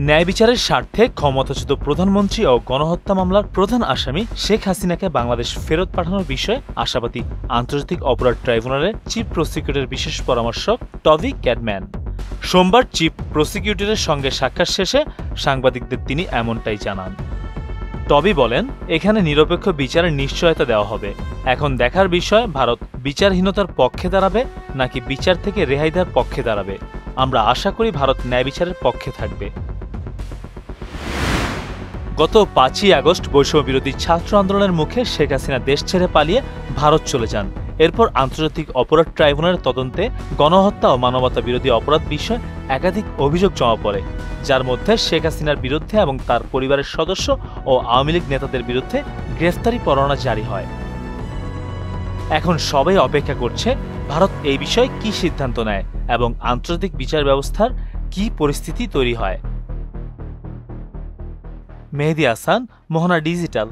ন্যায় বিচারের স্বার্থে ক্ষমতাচ্যুত প্রধানমন্ত্রী ও গণহত্যা মামলার প্রধান আসামি শেখ হাসিনাকে বাংলাদেশ ফেরত পাঠানোর বিষয়ে আশাবাদী আন্তর্জাতিক অপরাধ ট্রাইব্যুনালের চিফ প্রসিকিউটরের বিশেষ পরামর্শক টবি ক্যাডম্যান। সোমবার চিফ প্রসিকিউটরের সঙ্গে সাক্ষাৎ শেষে সাংবাদিকদের তিনি এমনটাই জানান। টবি বলেন, এখানে নিরপেক্ষ বিচারের নিশ্চয়তা দেওয়া হবে। এখন দেখার বিষয় ভারত বিচারহীনতার পক্ষে দাঁড়াবে নাকি বিচার থেকে রেহাই দেওয়ার পক্ষে দাঁড়াবে। আমরা আশা করি ভারত ন্যায় বিচারের পক্ষে থাকবে। গত 5ই আগস্ট বৈষম্য বিরোধী ছাত্র আন্দোলনের মুখে শেখ হাসিনা দেশ ছেড়ে পালিয়ে ভারত চলে যান। এরপর আন্তর্জাতিক অপরাধ ট্রাইব্যুনালের তদন্তে গণহত্যা ও মানবতা বিরোধী অপরাধ বিষয়ে একাধিক অভিযোগ জমা পড়ে, যার মধ্যে শেখ হাসিনার বিরুদ্ধে এবং তার পরিবারের সদস্য ও আওয়ামী লীগ নেতাদের বিরুদ্ধে গ্রেফতারি পরোয়ানা জারি হয়। এখন সবাই অপেক্ষা করছে ভারত এই বিষয়ে কি সিদ্ধান্ত নেয় এবং আন্তর্জাতিক বিচার ব্যবস্থার কি পরিস্থিতি তৈরি হয়। মেহেদী হাসান, মোহনা ডিজিটাল।